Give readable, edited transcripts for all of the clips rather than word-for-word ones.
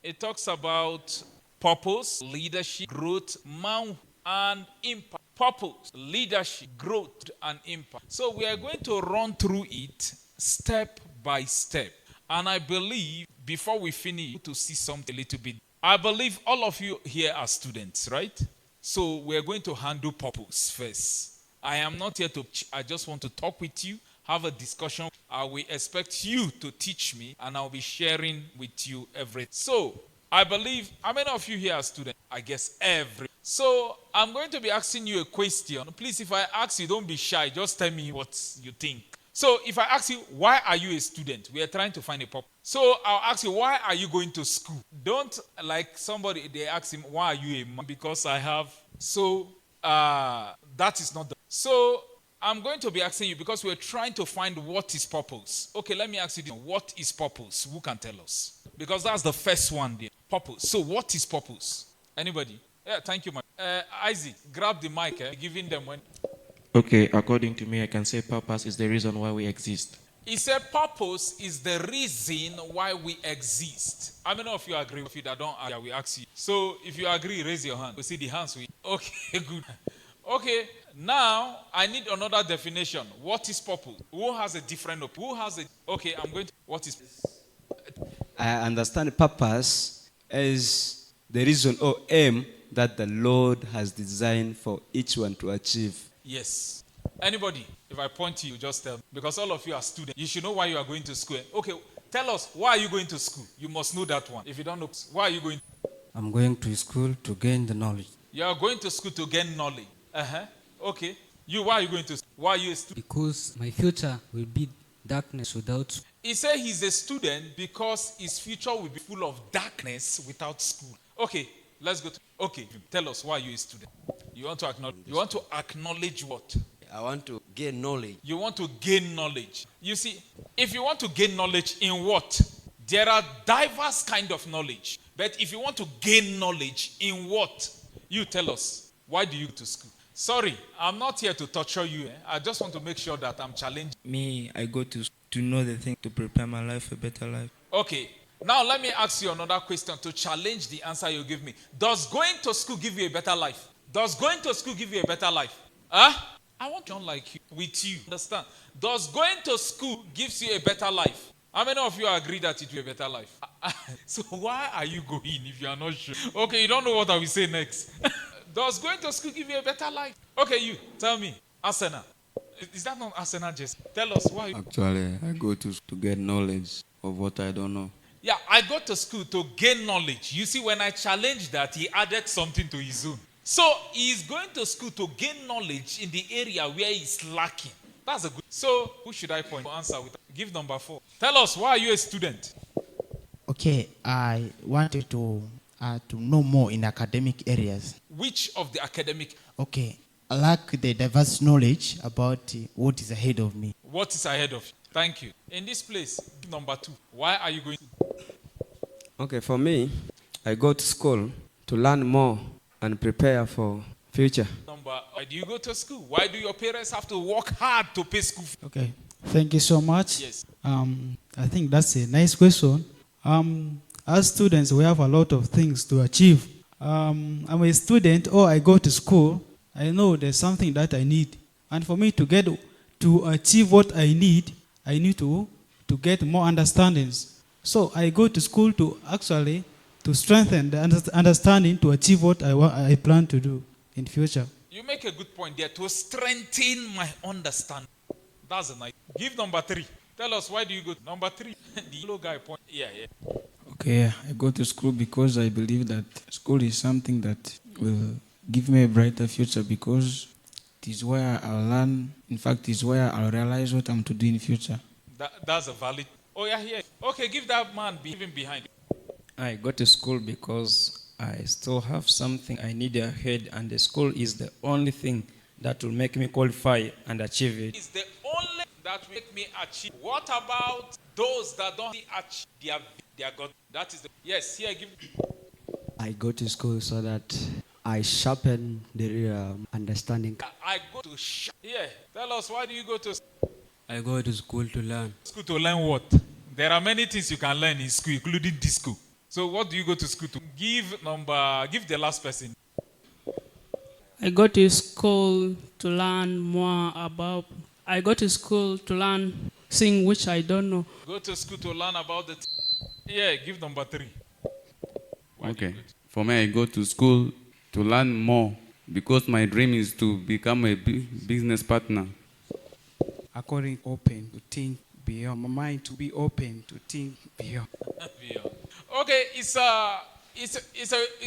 It talks about purpose, leadership, growth, man, and impact. Purpose, leadership, growth, and impact. So we are going to run through it step by step. And I believe before we finish, to see something a little bit. I believe all of you here are students, right? So we are going to handle purpose first. I am not here to, I just want to talk with you, have a discussion. I will expect you to teach me, and I'll be sharing with you everything. So I believe, how many of you here are students? I guess every. So I'm going to be asking you a question. Please, if I ask you, don't be shy. Just tell me what you think. So if I ask you, why are you a student? We are trying to find a purpose. So I'll ask you, why are you going to school? Don't like somebody, they ask him, why are you a man? Because I have. So that is not the. So I'm going to be asking you because we're trying to find what is purpose. Okay, let me ask you this. What is purpose? Who can tell us? Because that's the first one there. Purpose. So what is purpose? Anybody? Yeah, thank you, my Isaac. Grab the mic. Giving them when. Okay, according to me, I can say purpose is the reason why we exist. He said purpose is the reason why we exist. How many of you agree with you that don't agree? We ask you. So if you agree, raise your hand. We see the hands. Okay, good. Okay, now I need another definition. What is purpose? Who has a different opinion? Who has a... Okay, I'm going to... What is... I understand purpose as the reason or aim that the Lord has designed for each one to achieve. Yes. Anybody, if I point to you, just tell me. Because all of you are students. You should know why you are going to school. Okay, tell us, why are you going to school? You must know that one. If you don't know, why are you going? I'm going to school to gain the knowledge. You are going to school to gain knowledge. Okay. You, why are you going to school? Why are you a student? Because my future will be darkness without. He said he's a student because his future will be full of darkness without school. Okay, let's go to... Okay, tell us why you're a student. You want to acknowledge... You want to acknowledge what? I want to gain knowledge. You want to gain knowledge. You see, if you want to gain knowledge in what? There are diverse kind of knowledge. But if you want to gain knowledge in what? You tell us. Why do you go to school? Sorry, I'm not here to torture you. I just want to make sure that I'm challenging. Me, I go to know the thing to prepare my life for a better life. Okay. Now let me ask you another question to challenge the answer you give me. Does going to school give you a better life? Does going to school give you a better life? Huh? I want to like you, with you. Understand? Does going to school gives you a better life? How many of you agree that it will be a better life? So why are you going if you are not sure? Okay, you don't know what I will say next. Does going to school give you a better life? Okay, you tell me. Arsenal. Is that not Arsenal just? Tell us why. Actually, I go to get knowledge of what I don't know. Yeah, I go to school to gain knowledge. You see, when I challenged that, he added something to his own. So he's going to school to gain knowledge in the area where he's lacking. That's a good. So who should I point to answer with? Give number 4. Tell us, why are you a student? Okay, I wanted to know more in academic areas. Which of the academic? Okay, I lack the diverse knowledge about what is ahead of me. What is ahead of you? Thank you. In this place, number 2. Why are you going to? Okay, for me, I go to school to learn more and prepare for future. Why do you go to school? Why do your parents have to work hard to pay school fees? Okay, thank you so much. Yes. I think that's a nice question. As students, we have a lot of things to achieve. I'm a student or I go to school. I know there's something that I need. And for me to achieve what I need to get more understandings. So I go to school to actually to strengthen the understanding to achieve what I plan to do in future. You make a good point there, to strengthen my understanding. That's a nice. Give number 3. Tell us, why do you go to number 3? The yellow guy point. Yeah. Okay, I go to school because I believe that school is something that will give me a brighter future because it is where I'll learn. In fact, it is where I'll realize what I'm to do in future. That's a valid. Oh, yeah, here. Okay, give that man even behind. I go to school because I still have something I need ahead, and the school is the only thing that will make me qualify and achieve it. It's the only that will make me achieve. What about those that don't achieve their God? That is the... Yes, here, give... I go to school so that I sharpen the understanding. I go to... Yeah, tell us, why do you go to school? I go to school to learn. School to learn what? There are many things you can learn in school, including this school. So what do you go to school to? Give the last person. I go to school to learn more about. I go to school to learn things which I don't know. Go to school to learn about the. Yeah, give number 3. Why do you Okay. go to- For me, I go to school to learn more because my dream is to become a business partner. According open to think beyond. My mind to be open to think beyond. Okay, it's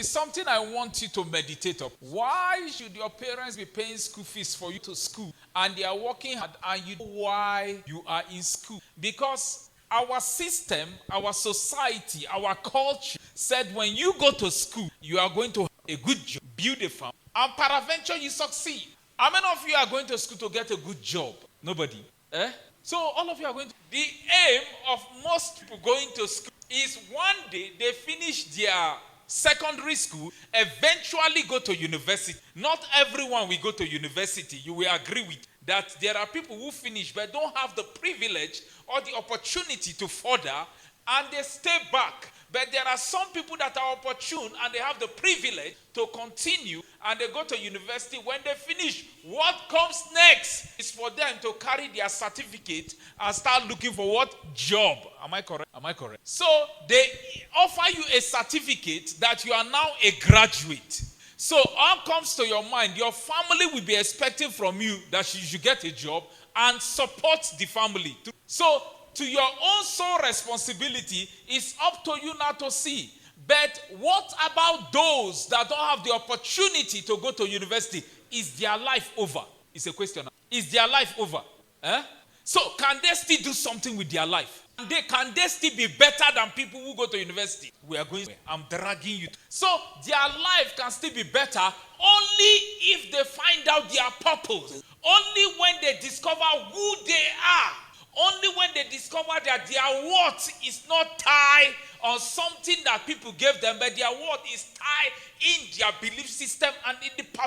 something I want you to meditate on. Why should your parents be paying school fees for you to school and they are working hard and you know why you are in school? Because our system, our society, our culture said when you go to school, you are going to have a good job, build a farm, and peradventure you succeed. How many of you are going to school to get a good job? Nobody. Eh? So all of you are going to. The aim of most people going to school is one day they finish their secondary school, eventually go to university. Not everyone will go to university. You will agree with that there are people who finish but don't have the privilege or the opportunity to further, and they stay back. But there are some people that are opportune and they have the privilege to continue and they go to university. When they finish, what comes next is for them to carry their certificate and start looking for what? Job. Am I correct? Am I correct? So they offer you a certificate that you are now a graduate. So all comes to your mind, your family will be expecting from you that you should get a job and support the family. So to your own sole responsibility, it's up to you now to see. But what about those that don't have the opportunity to go to university? Is their life over? It's a question. Is their life over? So can they still do something with their life? Can they still be better than people who go to university? We are going. I'm dragging you. So their life can still be better only if they find out their purpose. Only when they discover who they are. Only when they discover that their worth is not tied on something that people gave them, but their worth is tied in their belief system and in the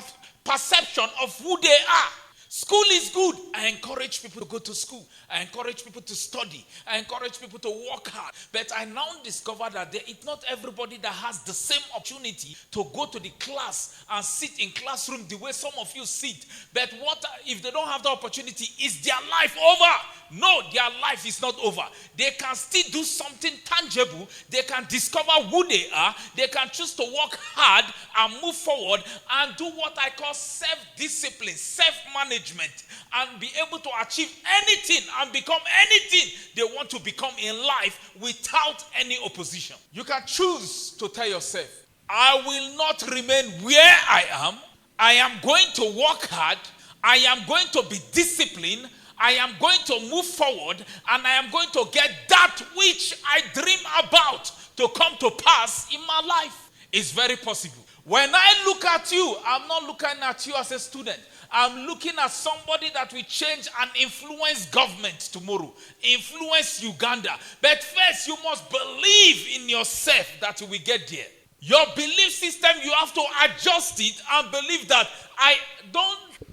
perception of who they are. School is good. I encourage people to go to school. I encourage people to study. I encourage people to work hard. But I now discover that it's not everybody that has the same opportunity to go to the class and sit in classroom the way some of you sit. But what if they don't have the opportunity? Is their life over? No, their life is not over. They can still do something tangible. They can discover who they are. They can choose to work hard and move forward and do what I call self-discipline, self-management, and be able to achieve anything and become anything they want to become in life without any opposition. You can choose to tell yourself, I will not remain where I am. I am going to work hard. I am going to be disciplined. I am going to move forward, and I am going to get that which I dream about to come to pass in my life. It's very possible. When I look at you, I'm not looking at you as a student. I'm looking at somebody that will change and influence government tomorrow, influence Uganda. But first, you must believe in yourself that you will get there. Your belief system, you have to adjust it and believe that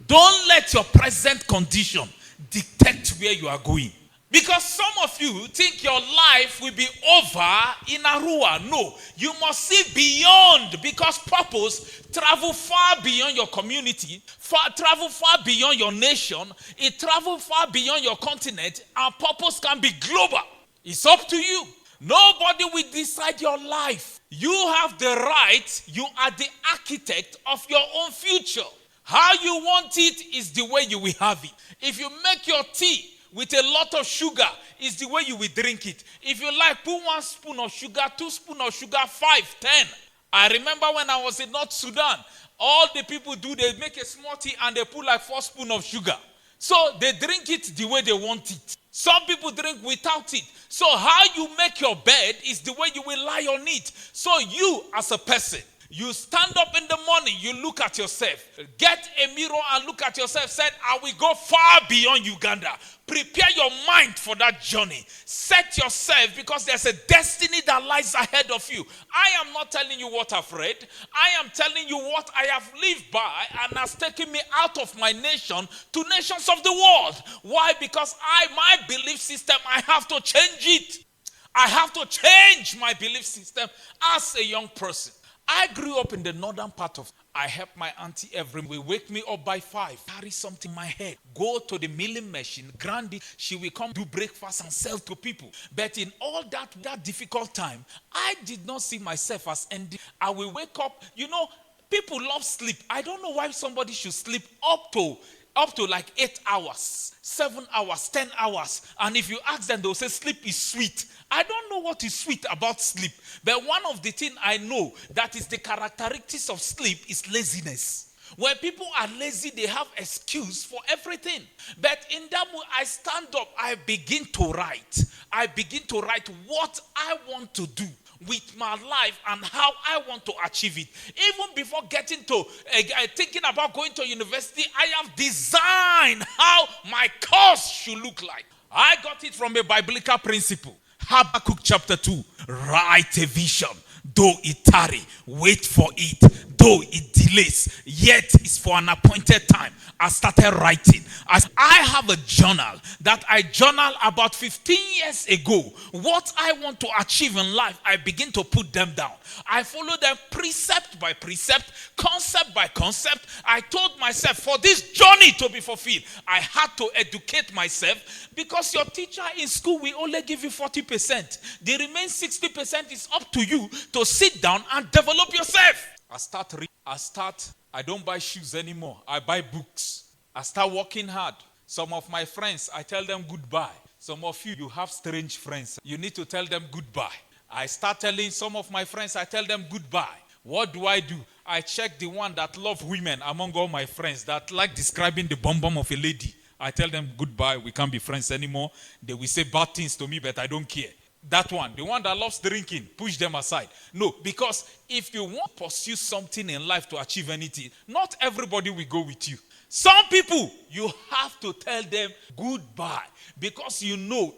don't let your present condition dictate where you are going. Because some of you think your life will be over in Arua. No, you must see beyond, because purpose travel far beyond your community, travel far beyond your nation, it travel far beyond your continent, and purpose can be global. It's up to you. Nobody will decide your life. You have the right. You are the architect of your own future. How you want it is the way you will have it. If you make your tea with a lot of sugar, is the way you will drink it. If you like, put 1 spoon of sugar, 2 spoons of sugar, 5, 10. I remember when I was in North Sudan, all the people do, they make a small tea and they put like 4 spoons of sugar. So they drink it the way they want it. Some people drink without it. So how you make your bed is the way you will lie on it. So you as a person, you stand up in the morning, you look at yourself, get a mirror and look at yourself, said, I will go far beyond Uganda. Prepare your mind for that journey. Set yourself, because there's a destiny that lies ahead of you. I am not telling you what I've read. I am telling you what I have lived by and has taken me out of my nation to nations of the world. Why? Because my belief system, I have to change it. I have to change my belief system as a young person. I grew up in the northern part of. I help my auntie every. We wake me up by 5. Carry something in my head. Go to the milling machine. Grind it. She will come do breakfast and sell to people. But in all that difficult time, I did not see myself as ending. I will wake up. People love sleep. I don't know why somebody should sleep up to like 8 hours, 7 hours, 10 hours. And if you ask them, they'll say sleep is sweet. I don't know what is sweet about sleep. But one of the things I know that is the characteristics of sleep is laziness. When people are lazy, they have excuse for everything. But in that moment, I stand up, I begin to write. I begin to write what I want to do with my life and how I want to achieve it. Even before getting to thinking about going to university, I have designed how my course should look like. I got it from a biblical principle. Habakkuk chapter 2. Write a vision. Though it tarry, wait for it. Though it delays, yet it's for an appointed time. I started writing. I have a journal that I journal about 15 years ago. What I want to achieve in life, I begin to put them down. I follow them precept by precept, concept by concept. I told myself, for this journey to be fulfilled, I had to educate myself, because your teacher in school will only give you 40%. The remaining 60% is up to you to sit down and develop yourself. I don't buy shoes anymore. I buy books. I start working hard. Some of my friends, I tell them goodbye. Some of you have strange friends. You need to tell them goodbye. I start telling some of my friends, I tell them goodbye. What do? I check the one that love women among all my friends, that like describing the bum of a lady. I tell them goodbye. We can't be friends anymore. They will say bad things to me, but I don't care. That one, the one that loves drinking, push them aside. No, because if you want to pursue something in life to achieve anything, not everybody will go with you. Some people, you have to tell them goodbye, because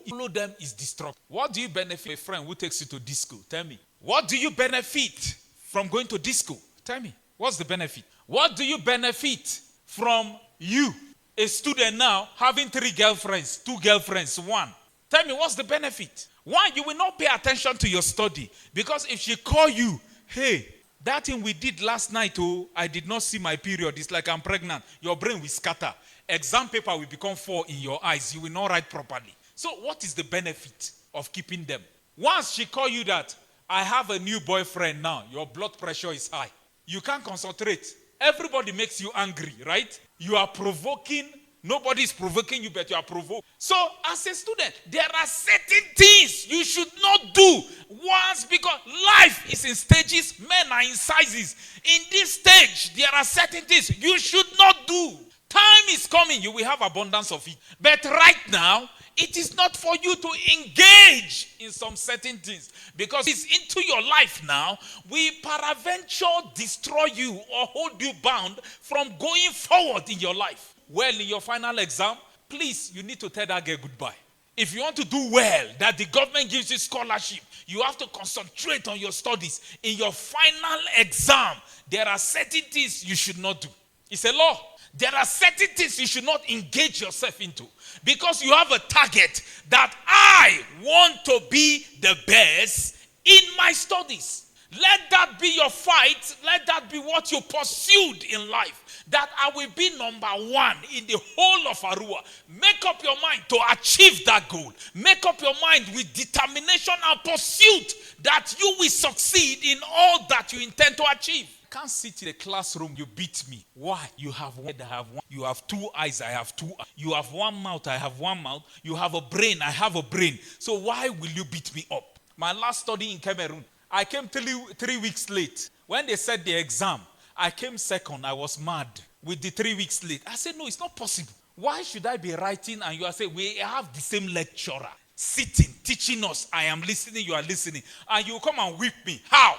follow them is destructive. What do you benefit a friend who takes you to disco? Tell me. What do you benefit from going to disco? Tell me. What's the benefit? What do you benefit from you, a student now, having 3 girlfriends, 2 girlfriends, 1? Tell me, what's the benefit? One, you will not pay attention to your study, because if she call you, hey, that thing we did last night, I did not see my period. It's like I'm pregnant. Your brain will scatter. Exam paper will become 4 in your eyes. You will not write properly. So what is the benefit of keeping them? Once she call you that, I have a new boyfriend now. Your blood pressure is high. You can't concentrate. Everybody makes you angry, right? You are provoking. Nobody is provoking you, but you are provoked. So, as a student, there are certain things you should not do once, because life is in stages, men are in sizes. In this stage, there are certain things you should not do. Time is coming, you will have abundance of it. But right now, it is not for you to engage in some certain things, because it's into your life now. We peradventure destroy you or hold you bound from going forward in your life. Well, in your final exam, please, you need to tell that girl goodbye. If you want to do well, that the government gives you scholarship, you have to concentrate on your studies. In your final exam, there are certain things you should not do. It's a law. There are certain things you should not engage yourself into, because you have a target that I want to be the best in my studies. Let that be your fight. Let that be what you pursued in life. That I will be number 1 in the whole of Arua. Make up your mind to achieve that goal. Make up your mind with determination and pursuit that you will succeed in all that you intend to achieve. You can't sit in a classroom, you beat me. Why? You have one head, I have one. You have 2 eyes, I have 2 eyes. You have 1 mouth, I have 1 mouth. You have a brain, I have a brain. So why will you beat me up? My last study in Cameroon, I came 3 weeks late. When they said the exam, I came second. I was mad with the 3 weeks late. I said, no, it's not possible. Why should I be writing and you are saying, we have the same lecturer sitting, teaching us. I am listening, you are listening. And you come and whip me. How?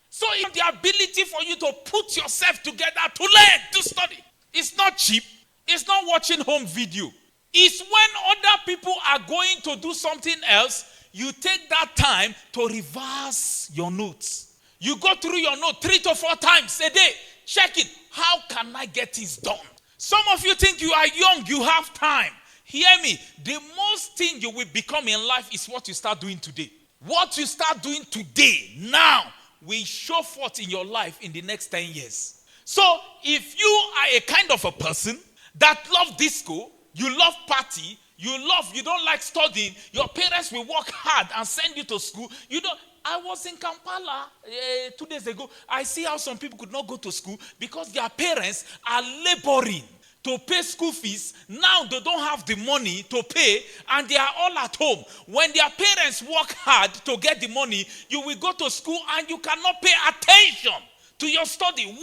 So it's the ability for you to put yourself together to learn, to study. It's not cheap. It's not watching home video. It's when other people are going to do something else, you take that time to reverse your notes. You go through your note 3 to 4 times a day. Check it. How can I get this done? Some of you think you are young, you have time. Hear me. The most thing you will become in life is what you start doing today. What you start doing today, now, will show forth in your life in the next 10 years. So, if you are a kind of a person that love disco, you love party, you don't like studying, your parents will work hard and send you to school. I was in Kampala 2 days ago. I see how some people could not go to school because their parents are laboring to pay school fees. Now they don't have the money to pay and they are all at home. When their parents work hard to get the money, you will go to school and you cannot pay attention to your study.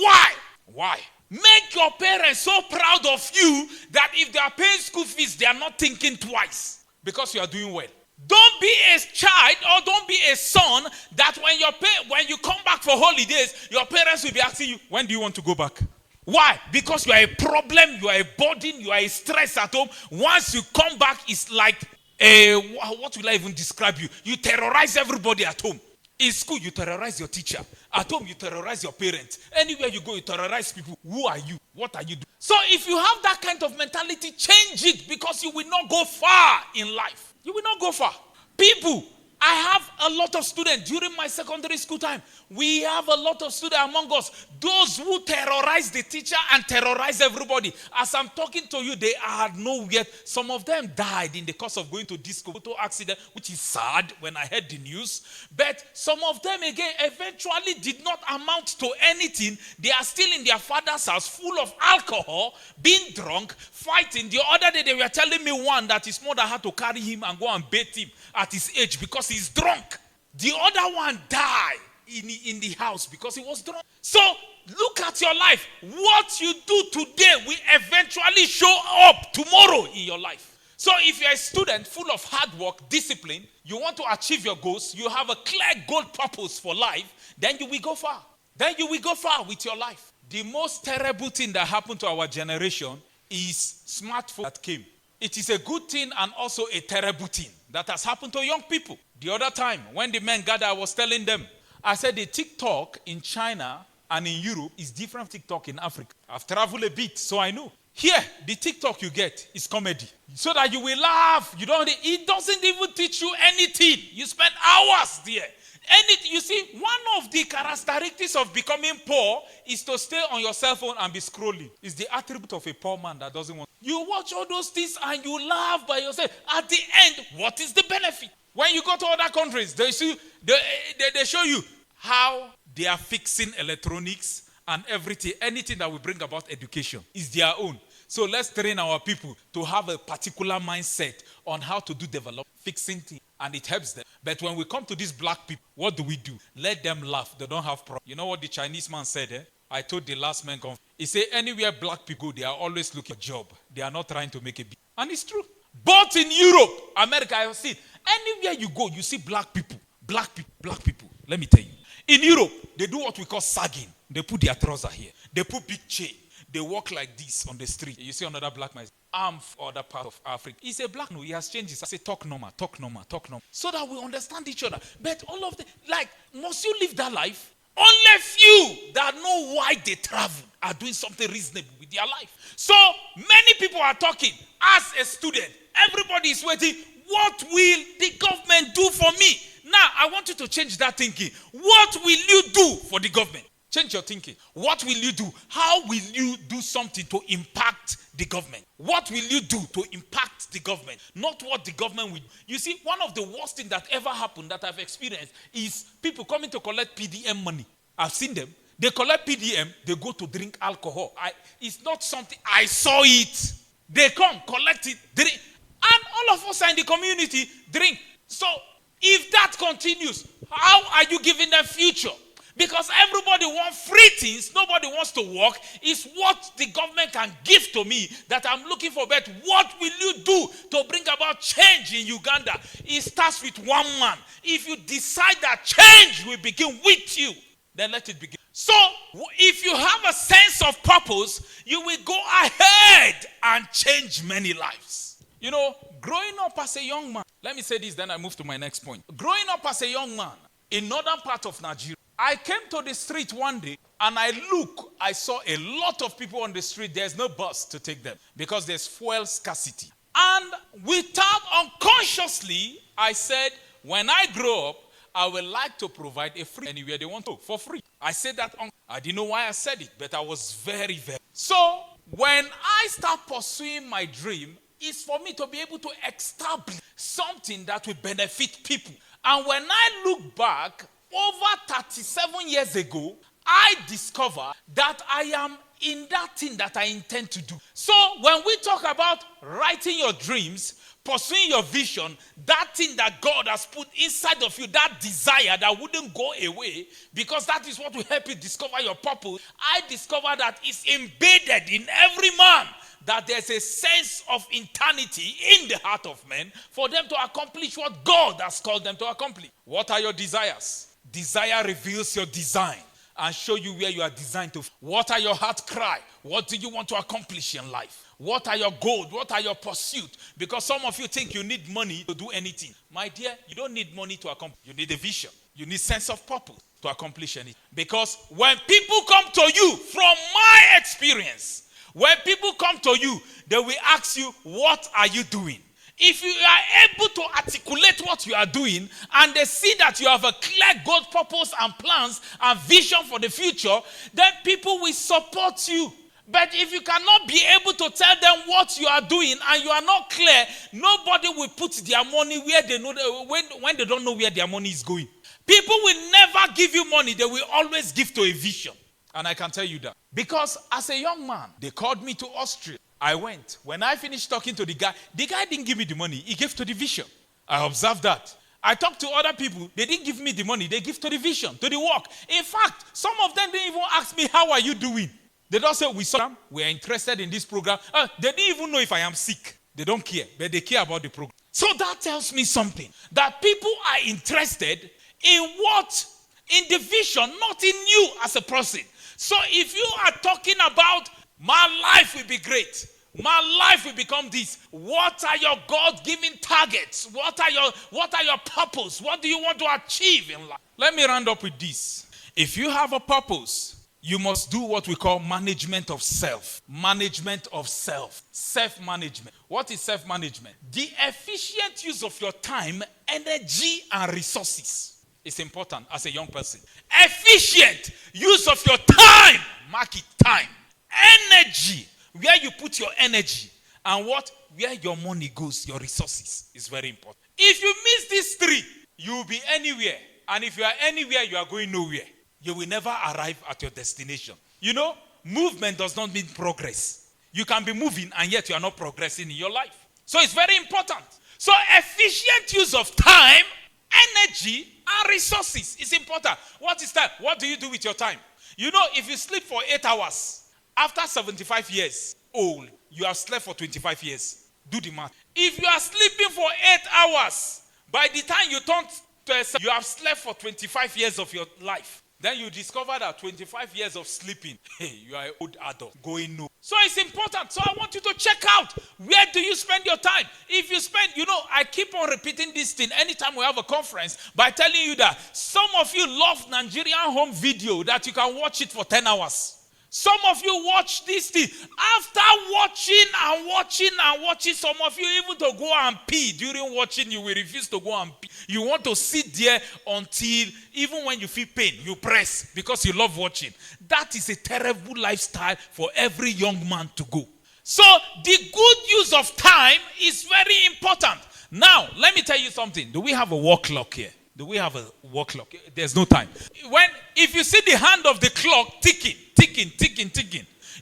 Why? Make your parents so proud of you that if they are paying school fees, they are not thinking twice because you are doing well. Don't be a child or don't be a son that when you come back for holidays, your parents will be asking you, when do you want to go back? Why? Because you are a problem, you are a burden, you are a stress at home. Once you come back, it's like what will I even describe you? You terrorize everybody at home. In school, you terrorize your teacher. At home, you terrorize your parents. Anywhere you go, you terrorize people. Who are you? What are you doing? So if you have that kind of mentality, change it because you will not go far in life. You will not go far. People, I have a lot of students during my secondary school time. We have a lot of students among us. Those who terrorize the teacher and terrorize everybody. As I'm talking to you, they are nowhere. Some of them died in the course of going to disco accident, which is sad when I heard the news. But some of them again eventually did not amount to anything. They are still in their father's house full of alcohol, being drunk, fighting. The other day they were telling me one that his mother had to carry him and go and bathe him at his age because he's drunk. The other one died in the house because he was drunk. So look at your life. What you do today will eventually show up tomorrow in your life. So if you're a student full of hard work, discipline, you want to achieve your goals, you have a clear goal purpose for life, then you will go far. Then you will go far with your life. The most terrible thing that happened to our generation is smartphone that came. It is a good thing and also a terrible thing that has happened to young people. The other time, when the men gathered, I was telling them, I said the TikTok in China and in Europe is different from TikTok in Africa. I've traveled a bit, so I know. Here, the TikTok you get is comedy. So that you will laugh. It doesn't even teach you anything. You spend hours there. You see, one of the characteristics of becoming poor is to stay on your cell phone and be scrolling. It's the attribute of a poor man that doesn't want. You watch all those things and you laugh by yourself. At the end, what is the benefit? When you go to other countries, they show you how they are fixing electronics and everything. Anything that will bring about education is their own. So let's train our people to have a particular mindset on how to do develop, fixing things, and it helps them. But when we come to these black people, what do? Let them laugh. They don't have problems. You know what the Chinese man said? I told the last man, he said, anywhere black people go, they are always looking for a job. They are not trying to make a big. And it's true. But in Europe, America, I have seen, anywhere you go, you see black people. Black people. Let me tell you. In Europe, they do what we call sagging. They put their trouser here. They put big chain. They walk like this on the street. You see another black man, arm for other part of Africa. He's a black man. He has changed his. I say, talk normal. So that we understand each other. But all of the, must you live that life? Only few that know why they travel are doing something reasonable with their life. So many people are talking. As a student, everybody is waiting. What will the government do for me? Now, I want you to change that thinking. What will you do for the government? Change your thinking. What will you do? How will you do something to impact the government? What will you do to impact the government? Not what the government will do. You see, one of the worst things that ever happened that I've experienced is people coming to collect PDM money. I've seen them. They collect PDM, they go to drink alcohol. It's not something, I saw it. They come, collect it, drink. And all of us are in the community, drink. So, if that continues, how are you giving them future? Because everybody wants free things, nobody wants to work. It's what the government can give to me that I'm looking for. But what will you do to bring about change in Uganda? It starts with one man. If you decide that change will begin with you, then let it begin. So, if you have a sense of purpose, you will go ahead and change many lives. You know, growing up as a young man, let me say this, then I move to my next point. Growing up as a young man in northern part of Nigeria, I came to the street one day and I saw a lot of people on the street. There's no bus to take them because there's fuel scarcity. And without unconsciously, I said, when I grow up, I would like to provide a free anywhere they want to for free. I said that. I didn't know why I said it, but I was very, very. So when I start pursuing my dream, it's for me to be able to establish something that will benefit people. And when I look back, over 37 years ago, I discovered that I am in that thing that I intend to do. So when we talk about writing your dreams, pursuing your vision, that thing that God has put inside of you, that desire that wouldn't go away, because that is what will help you discover your purpose. I discovered that it's embedded in every man, that there's a sense of eternity in the heart of men for them to accomplish what God has called them to accomplish. What are your desires? Desire reveals your design and show you where you are designed to. What are your heart cry? What do you want to accomplish in life? What are your goals? What are your pursuits? Because some of you think you need money to do anything. My dear, you don't need money to accomplish. You need a vision. You need sense of purpose to accomplish anything. Because when people come to you, from my experience, when people come to you, they will ask you, what are you doing? If you are able to articulate what you are doing and they see that you have a clear God purpose and plans and vision for the future, then people will support you. But if you cannot be able to tell them what you are doing and you are not clear, nobody will put their money where they know when they don't know where their money is going. People will never give you money. They will always give to a vision. And I can tell you that. Because as a young man, they called me to Austria. I went. When I finished talking to the guy didn't give me the money. He gave to the vision. I observed that. I talked to other people. They didn't give me the money. They give to the vision, to the work. In fact, some of them didn't even ask me, how are you doing? They don't say, we saw them. We are interested in this program. They didn't even know if I am sick. They don't care, but they care about the program. So that tells me something. That people are interested in what? In the vision, not in you as a person. So if you are talking about, my life will be great, my life will become this, what are your God-given targets? What are your purpose? What do you want to achieve in life? Let me round up with this. If you have a purpose, you must do what we call management of self. Management of self. Self-management. What is self-management? The efficient use of your time, energy, and resources is important as a young person. Efficient use of your time. Mark it, time. Energy. Where you put your energy. And where your money goes, your resources is very important. If you miss these three, you will be anywhere. And if you are anywhere, you are going nowhere. You will never arrive at your destination. You know, movement does not mean progress. You can be moving and yet you are not progressing in your life. So it's very important. So efficient use of time, energy, and resources is important. What is time? What do you do with your time? You know, if you sleep for 8 hours, after 75 years old, you have slept for 25 years. Do the math. If you are sleeping for 8 hours, by the time you turn to you have slept for 25 years of your life. Then you discover that 25 years of sleeping, you are an old adult, going no. So it's important. So I want you to check out, where do you spend your time? If you spend, I keep on repeating this thing anytime we have a conference by telling you that some of you love Nigerian home video that you can watch it for 10 hours. Some of you watch this thing. After watching, some of you even to go and pee during watching, you will refuse to go and pee. You want to sit there until, even when you feel pain, you press because you love watching. That is a terrible lifestyle for every young man to go. So the good use of time is very important. Now, let me tell you something. Do we have a wall clock here? Do we have a wall clock? There's no time. If you see the hand of the clock ticking,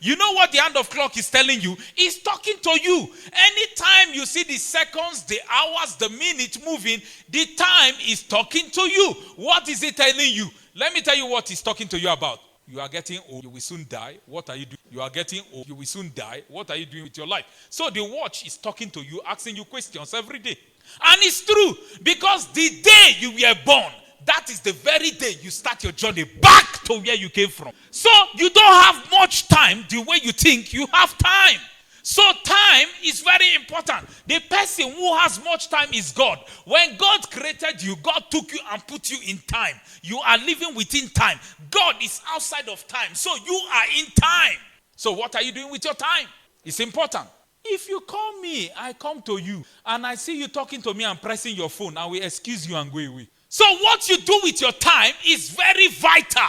you know what the hand of clock is telling you? It's talking to you. Anytime you see the seconds, the hours, the minutes moving, the time is talking to you. What is it telling you? Let me tell you what it's talking to you about. You are getting old. You will soon die. What are you doing? You are getting old. You will soon die. What are you doing with your life? So the watch is talking to you, asking you questions every day. And it's true, because the day you were born, that is the very day you start your journey back to where you came from. So you don't have much time the way you think you have time. So time is very important. The person who has much time is God. When God created you, God took you and put you in time. You are living within time. God is outside of time. So you are in time. So what are you doing with your time? It's important. If you call me, I come to you, and I see you talking to me and pressing your phone, I will excuse you and go away. So what you do with your time is very vital.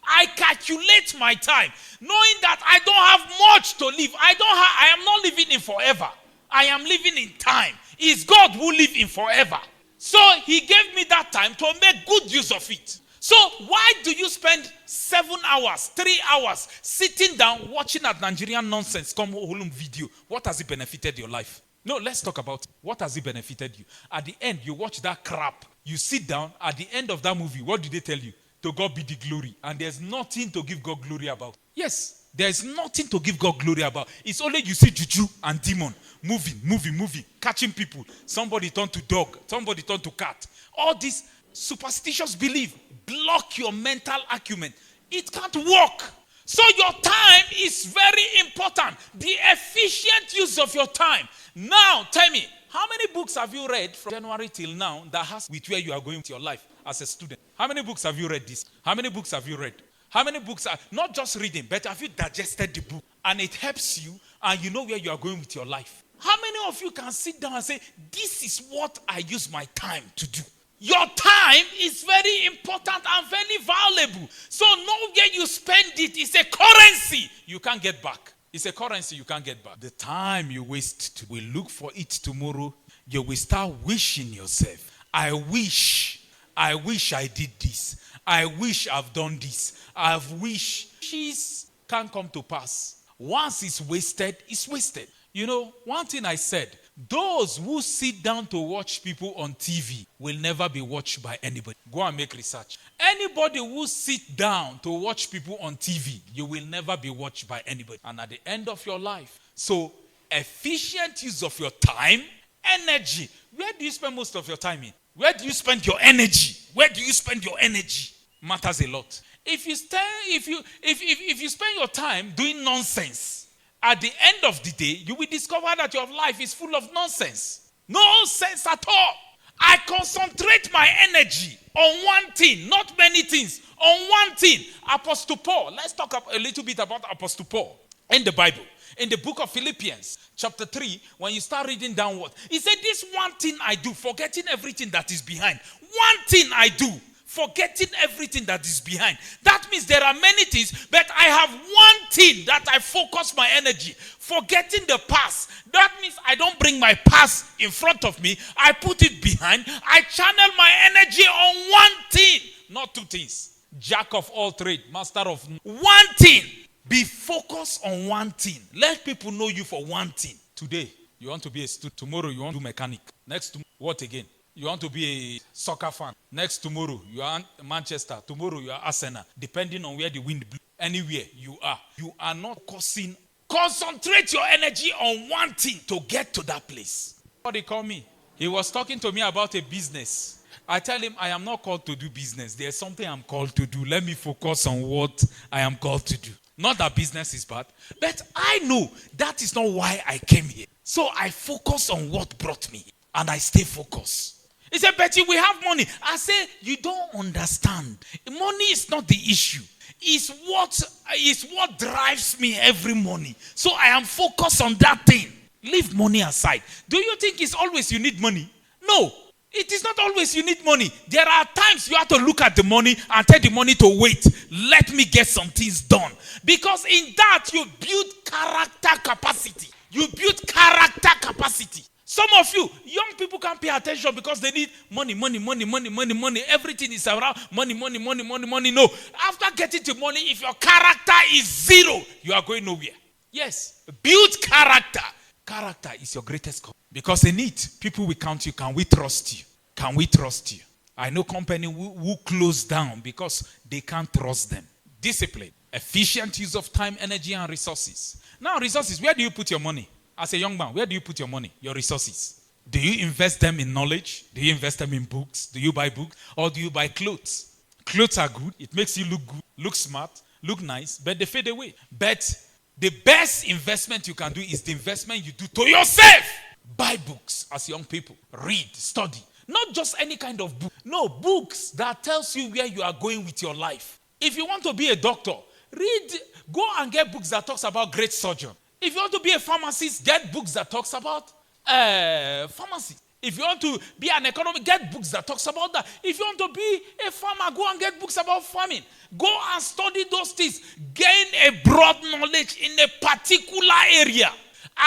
I calculate my time, knowing that I don't have much to live. I am not living in forever. I am living in time. It's God who lives in forever. So he gave me that time to make good use of it. So why do you spend 7 hours, 3 hours sitting down watching a Nigerian nonsense come home video? What has it benefited your life? No, let's talk about it. What has it benefited you? At the end, you watch that crap. You sit down. At the end of that movie, what do they tell you? To God be the glory. And there's nothing to give God glory about. Yes, there's nothing to give God glory about. It's only you see juju and demon moving, catching people. Somebody turn to dog. Somebody turn to cat. All this superstitious belief block your mental acumen. It can't work. So your time is very important. The efficient use of your time. Now, tell me, how many books have you read from January till now that has with where you are going with your life as a student? How many books have you read this? How many books have you read? How many books are not just reading, but have you digested the book? And it helps you and you know where you are going with your life. How many of you can sit down and say, this is what I use my time to do? Your time is very important and very valuable. So know where you spend it is a currency you can't get back. It's a currency you can't get back. The time you waste will look for it tomorrow. You will start wishing yourself, I wish I did this. I wish I've done this. I've wished. Wishes can't come to pass. Once it's wasted, it's wasted. You know, one thing I said, those who sit down to watch people on TV will never be watched by anybody. Go and make research. Anybody who sit down to watch people on TV, you will never be watched by anybody. And at the end of your life, so efficient use of your time, energy. Where do you spend most of your time in? Where do you spend your energy? Where do you spend your energy? Matters a lot. If you spend your time doing nonsense, at the end of the day, you will discover that your life is full of nonsense. No sense at all. I concentrate my energy on one thing, not many things, on one thing. Apostle Paul. Let's talk a little bit about Apostle Paul in the Bible. In the book of Philippians, chapter 3, when you start reading downward, he said, this one thing I do, forgetting everything that is behind. One thing I do, forgetting everything that is behind. That means there are many things, but I have one thing that I focus my energy. Forgetting the past. That means I don't bring my past in front of me. I put it behind. I channel my energy on one thing, not two things. Jack of all trades, master of one thing. Be focused on one thing. Let people know you for one thing. Today, you want to be a student. Tomorrow, you want to do mechanic. Next, tomorrow, what again? You want to be a soccer fan. Next tomorrow, you are Manchester. Tomorrow, you are Arsenal. Depending on where the wind blows. Anywhere you are not causing. Concentrate your energy on one thing to get to that place. What he called me? He was talking to me about a business. I tell him, I am not called to do business. There's something I'm called to do. Let me focus on what I am called to do. Not that business is bad, but I know that is not why I came here. So I focus on what brought me, and I stay focused. He said, Betty, we have money. I say, you don't understand. Money is not the issue. It's what drives me every morning. So I am focused on that thing. Leave money aside. Do you think it's always you need money? No. It is not always you need money. There are times you have to look at the money and tell the money to wait. Let me get some things done. Because in that you build character capacity. You build character capacity. Some of you, young people can't pay attention because they need money. Everything is around money. No. After getting the money, if your character is zero, you are going nowhere. Yes. Build character. Character is your greatest call. Because in it, people will count you. Can we trust you? Can we trust you? I know company who close down because they can't trust them. Discipline. Efficient use of time, energy, and resources. Now, resources, where do you put your money? As a young man, where do you put your money? Your resources. Do you invest them in knowledge? Do you invest them in books? Do you buy books? Or do you buy clothes? Clothes are good. It makes you look good, look smart, look nice, but they fade away. But the best investment you can do is the investment you do to yourself. Buy books as young people. Read, study. Not just any kind of book. No, books that tells you where you are going with your life. If you want to be a doctor, go and get books that talks about great surgeon. If you want to be a pharmacist, get books that talks about pharmacy. If you want to be an economist, get books that talks about that. If you want to be a farmer, go and get books about farming. Go and study those things. Gain a broad knowledge in a particular area.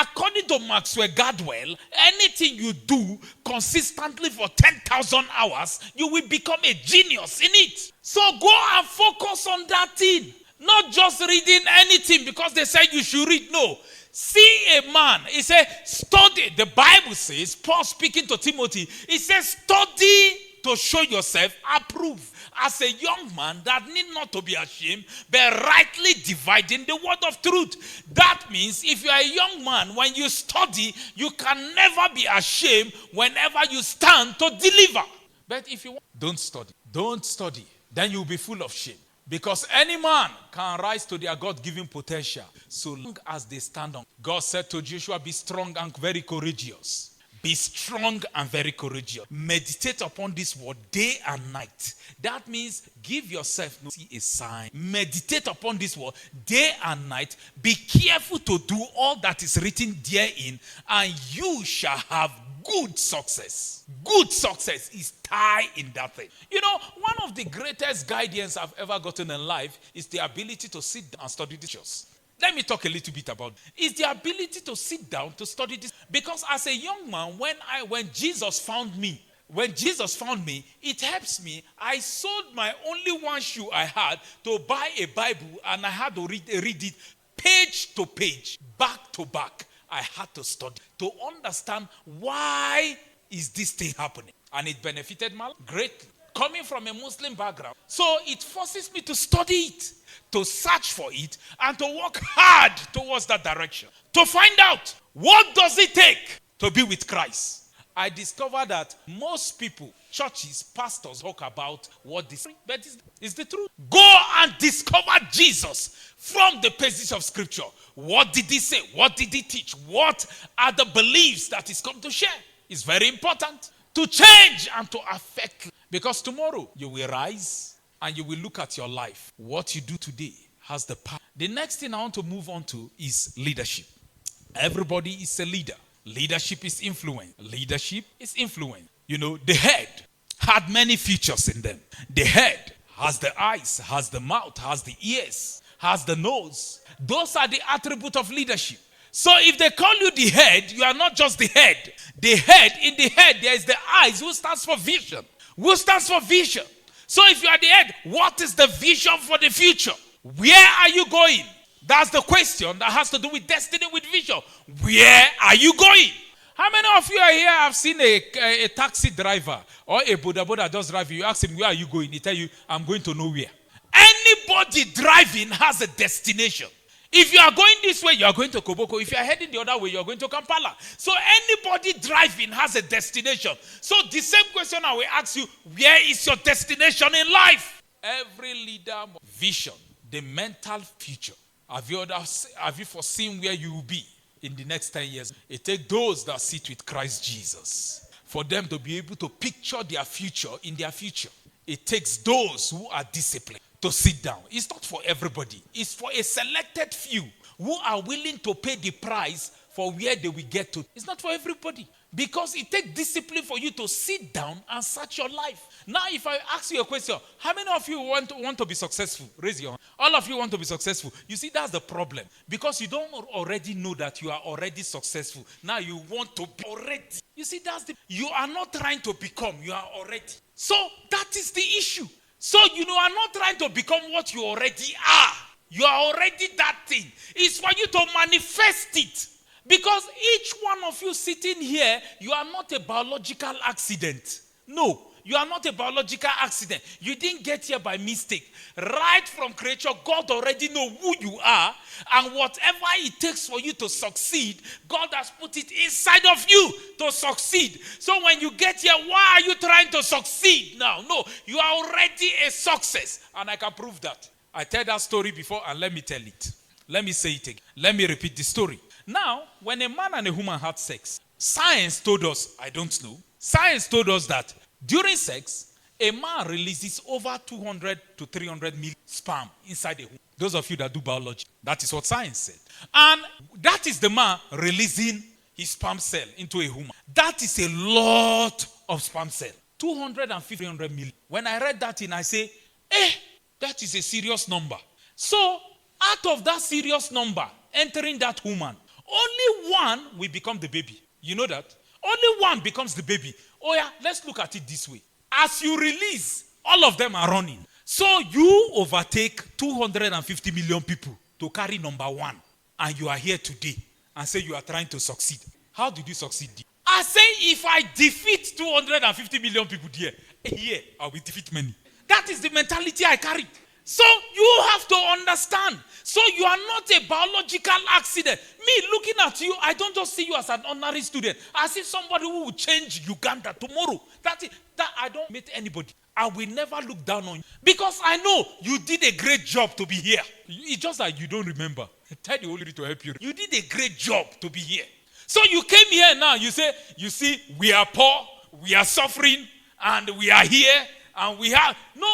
According to Maxwell Gladwell, anything you do consistently for 10,000 hours, you will become a genius in it. So go and focus on that thing. Not just reading anything because they said you should read. No. See a man. He said, study. The Bible says, Paul speaking to Timothy, he says, study to show yourself approved as a young man that need not to be ashamed, but rightly dividing the word of truth. That means if you are a young man, when you study, you can never be ashamed whenever you stand to deliver. But if you don't study, then you'll be full of shame. Because any man can rise to their God-given potential so long as they stand on. God said to Joshua, be strong and very courageous. Be strong and very courageous. Meditate upon this word day and night. That means give yourself a sign. Meditate upon this word day and night. Be careful to do all that is written therein, and you shall have good success. Good success is tied in that thing. You know, one of the greatest guidance I've ever gotten in life is the ability to sit down and study the scriptures. Let me talk a little bit about it. It's the ability to sit down to study this. Because as a young man, when Jesus found me, it helps me. I sold my only one shoe I had to buy a Bible, and I had to read it page to page, back to back. I had to study to understand why is this thing happening. And it benefited my life greatly. Coming from a Muslim background. So it forces me to study it, to search for it, and to work hard towards that direction. To find out, what does it take to be with Christ? I discovered that most people, churches, pastors talk about what this is, but it's the truth. Go and discover Jesus from the pages of Scripture. What did he say? What did he teach? What are the beliefs that he's come to share? It's very important to change and to affect. Because tomorrow you will rise and you will look at your life. What you do today has the power. The next thing I want to move on to is leadership. Everybody is a leader. Leadership is influence. Leadership is influence. You know, the head had many features in them. The head has the eyes, has the mouth, has the ears, has the nose. Those are the attributes of leadership. So if they call you the head, you are not just the head. The head, in the head, there is the eyes, who stands for vision. Who stands for vision? So if you are the head, what is the vision for the future? Where are you going? That's the question that has to do with destiny, with vision. Where are you going? How many of you are here have seen a taxi driver or a boda just driving? You ask him, where are you going? He tell you, I'm going to nowhere. Anybody driving has a destination. If you are going this way, you are going to Koboko. If you are heading the other way, you are going to Kampala. So anybody driving has a destination. So the same question I will ask you, where is your destination in life? Every leader, vision, the mental future. Have you foreseen where you will be in the next 10 years? It takes those that sit with Christ Jesus for them to be able to picture their future in their future. It takes those who are disciplined to sit down. It's not for everybody. It's for a selected few who are willing to pay the price for where they will get to. It's not for everybody. Because it takes discipline for you to sit down and search your life. Now, if I ask you a question, how many of you want to be successful? Raise your hand. All of you want to be successful. You see, that's the problem. Because you don't already know that you are already successful. Now you want to be already. You see, you are not trying to become, you are already. So that is the issue. So you are not trying to become what you already are. You are already that thing. It's for you to manifest it. Because each one of you sitting here, you are not a biological accident. No, you are not a biological accident. You didn't get here by mistake. Right from creation, God already knows who you are. And whatever it takes for you to succeed, God has put it inside of you to succeed. So when you get here, why are you trying to succeed now? No, you are already a success. And I can prove that. I tell that story before, and let me tell it. Let me say it again. Let me repeat the story. Now, when a man and a woman had sex, science told us, I don't know, science told us that during sex, A man releases over 200 to 300 million sperm inside a woman. Those of you that do biology, that is what science said. And that is the man releasing his sperm cell into a woman. That is a lot of sperm cell. 250, 300 million. When I read that in, I say, that is a serious number. So, out of that serious number, entering that woman, only one will become the baby. You know that? Only one becomes the baby. Oh yeah, let's look at it this way. As you release, all of them are running. So you overtake 250 million people to carry number one. And you are here today and say you are trying to succeed. How did you succeed? I say if I defeat 250 million people here, I will defeat many. That is the mentality I carry. So you have to understand. So you are not a biological accident. Me looking at you, I don't just see you as an honorary student. I see somebody who will change Uganda tomorrow. That's it. That I don't meet anybody. I will never look down on you. Because I know you did a great job to be here. It's just that you don't remember. Tell the Holy Spirit to help you. You did a great job to be here. So you came here now, you say, you see, we are poor, we are suffering, and we are here. And we have, no.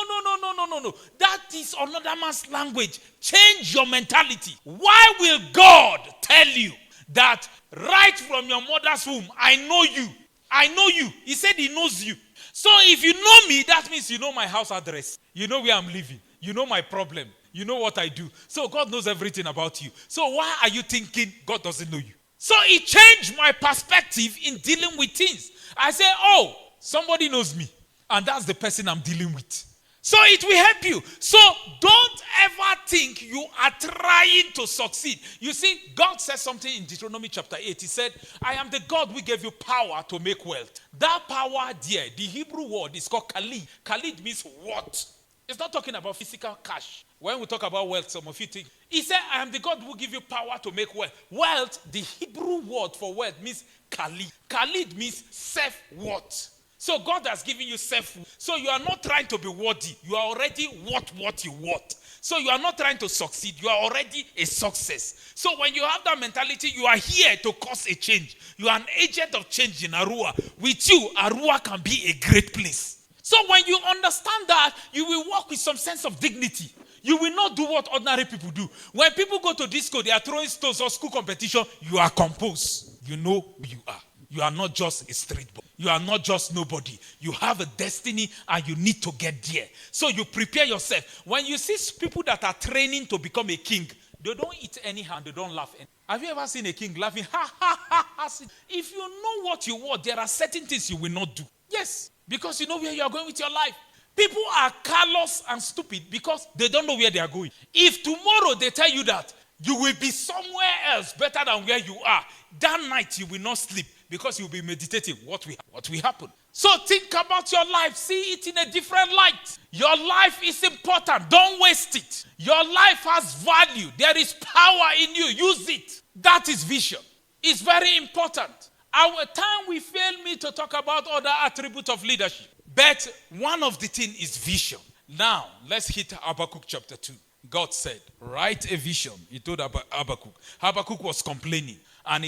That is another man's language. Change your mentality. Why will God tell you that right from your mother's womb, I know you. I know you. He said he knows you. So if you know me, that means you know my house address. You know where I'm living. You know my problem. You know what I do. So God knows everything about you. So why are you thinking God doesn't know you? So it changed my perspective in dealing with things. I say, oh, somebody knows me. And that's the person I'm dealing with. So it will help you. So don't ever think you are trying to succeed. You see, God said something in Deuteronomy chapter 8. He said, I am the God who gave you power to make wealth. That power there, the Hebrew word is called khalid. Khalid means what? It's not talking about physical cash. When we talk about wealth, some of you think, he said, I am the God who give you power to make wealth. Wealth, the Hebrew word for wealth means khalid. Khalid means self-worth. So God has given you self-worth. So you are not trying to be worthy. You are already what you want. So you are not trying to succeed. You are already a success. So when you have that mentality, you are here to cause a change. You are an agent of change in Arua. With you, Arua can be a great place. So when you understand that, you will walk with some sense of dignity. You will not do what ordinary people do. When people go to disco, they are throwing stones or school competition, you are composed. You know who you are. You are not just a street boy. You are not just nobody. You have a destiny and you need to get there. So you prepare yourself. When you see people that are training to become a king, they don't eat anyhow, they don't laugh. Have you ever seen a king laughing? Ha, ha, ha, ha. If you know what you want, there are certain things you will not do. Yes, because you know where you are going with your life. People are callous and stupid because they don't know where they are going. If tomorrow they tell you that you will be somewhere else better than where you are, that night you will not sleep because you will be meditating what will happen. So think about your life. See it in a different light. Your life is important. Don't waste it. Your life has value. There is power in you. Use it. That is vision. It's very important. Our time will fail me to talk about other attributes of leadership. But one of the things is vision. Now, let's hit Habakkuk chapter 2. God said, write a vision. He told Habakkuk. Habakkuk was complaining. And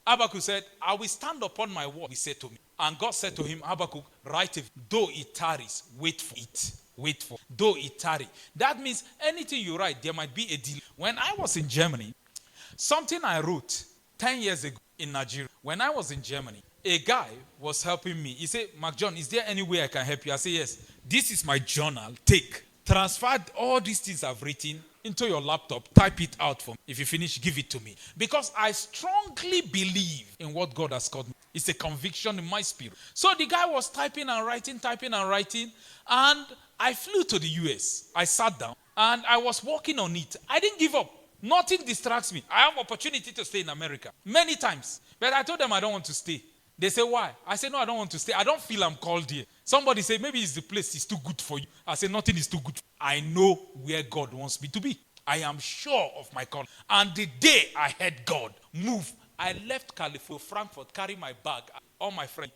Habakkuk said, I will stand upon my word, he said to me. And God said to him, Habakkuk, write a vision. Though it tarries, wait for it. Wait for it. Though it tarry. That means anything you write, there might be a delay. When I was in Germany, something I wrote 10 years ago in Nigeria. When I was in Germany, a guy was helping me. He said, Mark John, is there any way I can help you? I said, yes. This is my journal. Take. Transfer all these things I've written into your laptop. Type it out for me. If you finish, give it to me. Because I strongly believe in what God has called me. It's a conviction in my spirit. So the guy was typing and writing. And I flew to the US. I sat down and I was working on it. I didn't give up. Nothing distracts me. I have opportunity to stay in America many times. But I told them I don't want to stay. They say, why? I said, no, I don't want to stay. I don't feel I'm called here. Somebody say, maybe it's the place is too good for you. I said, nothing is too good. I know where God wants me to be. I am sure of my call. And the day I heard God move, I left California, Frankfurt, carry my bag. All my friends,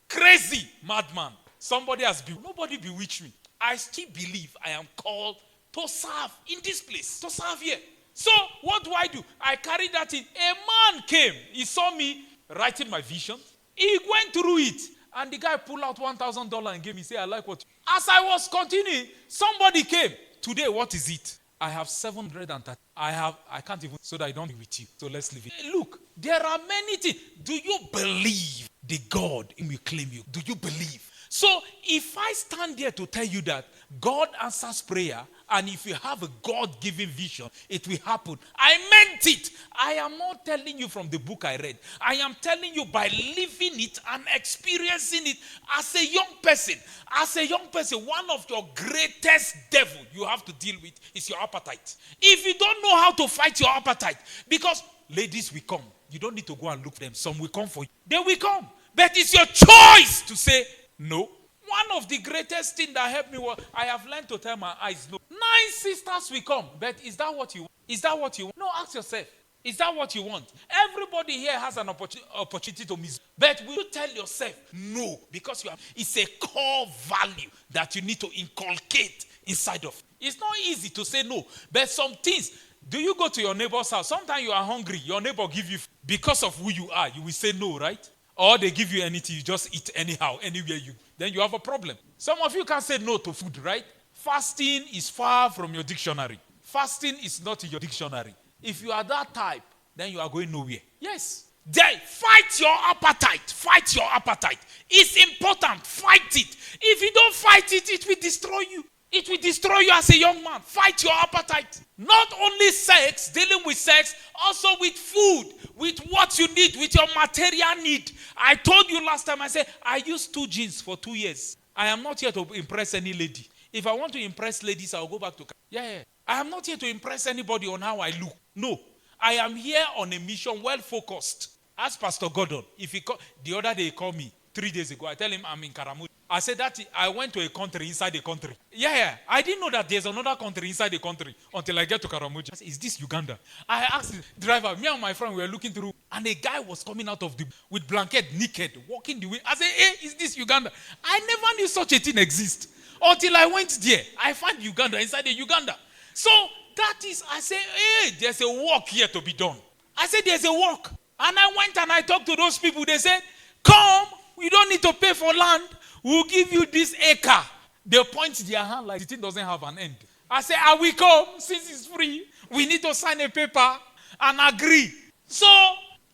crazy, madman. Nobody bewitched me. I still believe I am called to serve in this place, to serve here. So what do? I carried that in. A man came. He saw me writing my vision. He went through it. And the guy pulled out $1,000 and gave me, say, I like what you. As I was continuing, somebody came. Today, what is it? I have 730. I can't even, so that I don't be with you. So let's leave it. Look, there are many things. Do you believe the God whom you claim you? Do you believe? So if I stand there to tell you that God answers prayer, and if you have a God-given vision, it will happen. I meant it. I am not telling you from the book I read. I am telling you by living it and experiencing it as a young person. As a young person, one of your greatest devil you have to deal with is your appetite. If you don't know how to fight your appetite, because ladies will come. You don't need to go and look for them. Some will come for you. They will come. But it's your choice to say no. One of the greatest things that helped me was I have learned to tell my eyes no. 9 sisters will come, but is that what you want? Is that what you want? No, ask yourself. Is that what you want? Everybody here has an opportunity to miss. But will you tell yourself no? Because it's a core value that you need to inculcate inside of. It's not easy to say no, but some things. Do you go to your neighbor's house? Sometimes you are hungry. Your neighbor give you because of who you are. You will say no, right? Or they give you anything, you just eat anyhow, anywhere you. Then you have a problem. Some of you can't say no to food, right? Fasting is far from your dictionary. Fasting is not in your dictionary. If you are that type, then you are going nowhere. Yes. Then fight your appetite. Fight your appetite. It's important. Fight it. If you don't fight it, it will destroy you. It will destroy you as a young man. Fight your appetite. Not only sex, dealing with sex, also with food, with what you need, with your material need. I told you last time, I said, I used 2 jeans for 2 years. I am not here to impress any lady. If I want to impress ladies, I'll go back to... Yeah. I am not here to impress anybody on how I look. No. I am here on a mission, well-focused. Ask Pastor Gordon. The other day he called me 3 days ago. I tell him I'm in Karamu. I said that I went to a country inside a country. Yeah. I didn't know that there's another country inside the country until I get to Karamoja. Is this Uganda? I asked the driver, me and my friend were looking through, and a guy was coming out of with blanket, naked, walking the way. I said, hey, is this Uganda? I never knew such a thing exists. Until I went there, I found Uganda inside the Uganda. So that is, I said, hey, there's a work here to be done. I said, there's a work. And I went and I talked to those people. They said, come, we don't need to pay for land. We'll give you this acre. They point their hand like the thing doesn't have an end. I say, I will come since it's free. We need to sign a paper and agree. So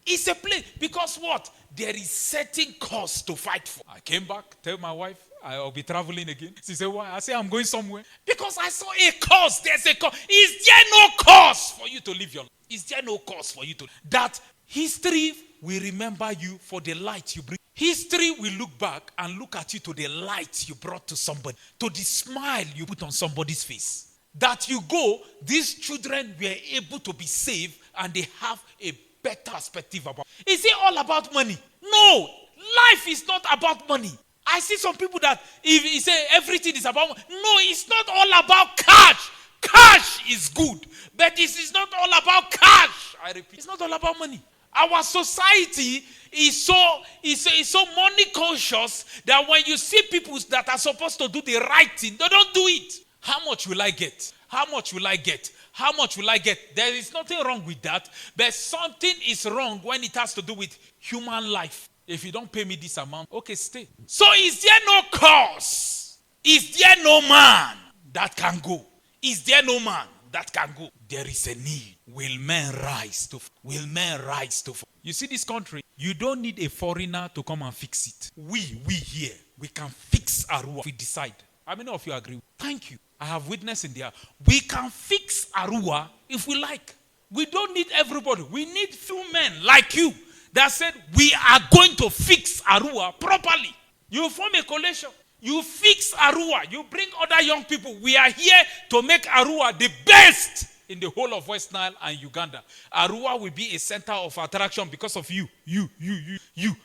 it's a place. Because what? There is certain cause to fight for. I came back, tell my wife, I'll be traveling again. She said, why? I say, I'm going somewhere. Because I saw a cause. There's a cause. Is there no cause for you to live your life? Is there no cause for you to? That history will remember you for the light you bring. History will look back and look at you to the light you brought to somebody, to the smile you put on somebody's face. That you go, these children were able to be saved and they have a better perspective about. Is it all about money? No, life is not about money. I see some people that if you say everything is about money. No, it's not all about cash. Cash is good, but this is not all about cash. I repeat, it's not all about money. Our society is so money conscious that when you see people that are supposed to do the right thing, they don't do it. How much will I get? How much will I get? How much will I get? There is nothing wrong with that, but something is wrong when it has to do with human life. If you don't pay me this amount, okay, stay. So is there no cause? Is there no man that can go? Is there no man that can go? There is a need. Will men rise to? Will men rise to? You see this country, you don't need a foreigner to come and fix it. We here, we can fix Arua if we decide. How many of you agree? Thank you. I have witness in there. We can fix Arua if we like. We don't need everybody. We need few men like you that said, we are going to fix Arua properly. You form a coalition. You fix Arua. You bring other young people. We are here to make Arua the best in the whole of West Nile and Uganda. Arua will be a center of attraction because of you.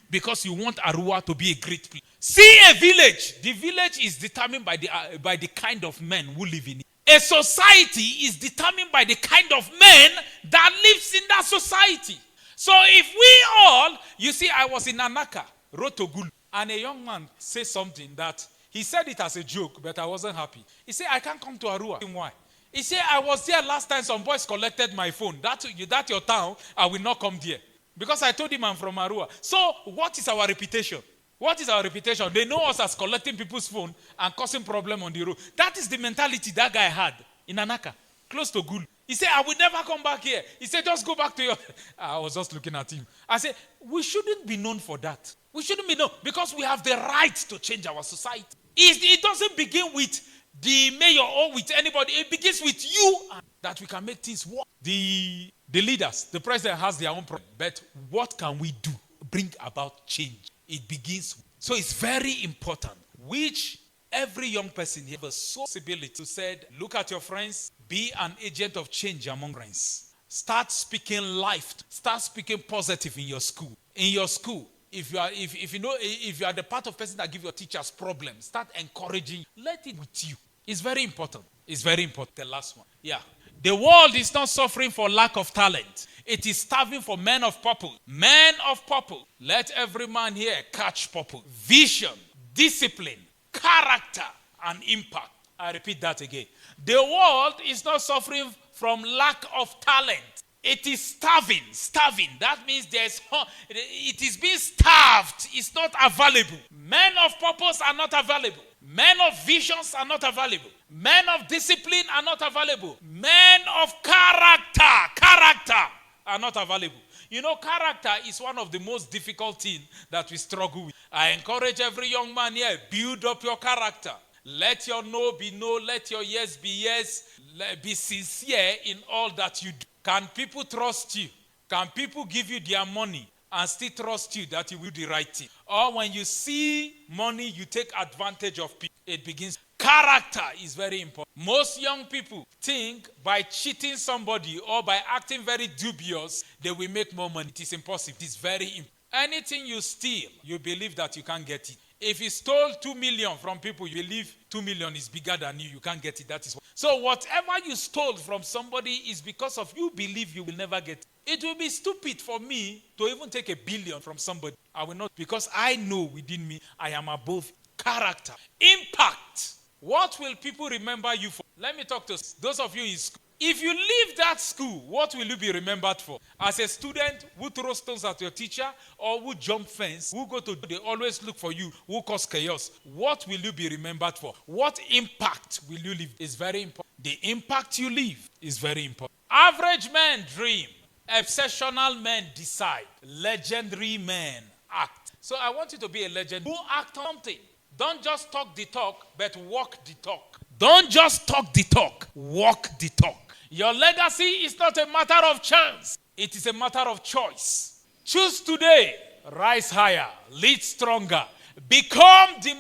Because you want Arua to be a great place. See a village. The village is determined by the kind of men who live in it. A society is determined by the kind of men that lives in that society. So if we all, you see, I was in Anaka, Rotogulu, and a young man said something that he said it as a joke, but I wasn't happy. He said, I can't come to Arua. Why? He said, I was there last time some boys collected my phone. That's your town, I will not come there. Because I told him I'm from Arua. So what is our reputation? What is our reputation? They know us as collecting people's phone and causing problem on the road. That is the mentality that guy had in Anaka, close to Gulu. He said, I will never come back here. He said, just go back to your... I was just looking at him. I said, we shouldn't be known for that. We shouldn't be known because we have the right to change our society. It doesn't begin with the mayor or with anybody. It begins with you that we can make things work. The leaders, the president has their own problem. But what can we do? Bring about change. It begins. So it's very important, which every young person here has a responsibility to say, look at your friends, be an agent of change among friends. Start speaking life. Start speaking positive in your school. In your school, if you are the part of person that give your teachers problems, start encouraging. Let it with you. It's very important. It's very important. The last one. Yeah. The world is not suffering for lack of talent. It is starving for men of purpose. Men of purpose. Let every man here catch purpose. Vision, discipline, character, and impact. I repeat that again. The world is not suffering from lack of talent. It is starving. Starving. That means it is being starved. It's not available. Men of purpose are not available. Men of visions are not available. Men of discipline are not available. Men of character are not available. You know, character is one of the most difficult things that we struggle with. I encourage every young man here, build up your character. Let your no be no, let your yes be yes. Be sincere in all that you do. Can people trust you? Can people give you their money and still trust you that you will do the right thing? Or when you see money, you take advantage of people. It begins. Character is very important. Most young people think by cheating somebody or by acting very dubious, they will make more money. It is impossible. It is very important. Anything you steal, you believe that you can't get it. If you stole 2 million from people, you believe 2 million is bigger than you. You can't get it. That is what. So whatever you stole from somebody is because of you believe you will never get it. It will be stupid for me to even take $1 billion from somebody. I will not, because I know within me I am above. Character. Impact. What will people remember you for? Let me talk to those of you in school. If you leave that school, what will you be remembered for? As a student who throws stones at your teacher or who jump fence, who go to, they always look for you, who cause chaos. What will you be remembered for? What impact will you leave? Is very important. The impact you leave is very important. Average men dream. Exceptional men decide. Legendary men act. So I want you to be a legend who act on something. Don't just talk the talk, but walk the talk. Don't just talk the talk, walk the talk. Your legacy is not a matter of chance. It is a matter of choice. Choose today. Rise higher. Lead stronger. Become the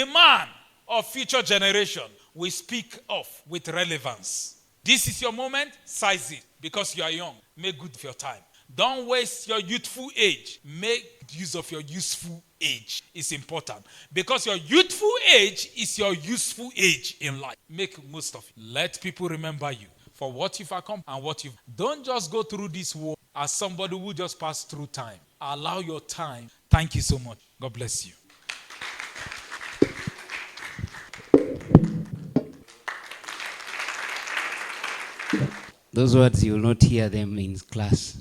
man of future generation. We speak of with relevance. This is your moment. Seize it because you are young. Make good of your time. Don't waste your youthful age. Make use of your useful age. It's important. Because your youthful age is your useful age in life. Make most of it. Let people remember you for what you've accomplished and what you've... Don't just go through this war as somebody who just passed through time. Allow your time. Thank you so much. God bless you. Those words, you will not hear them in class.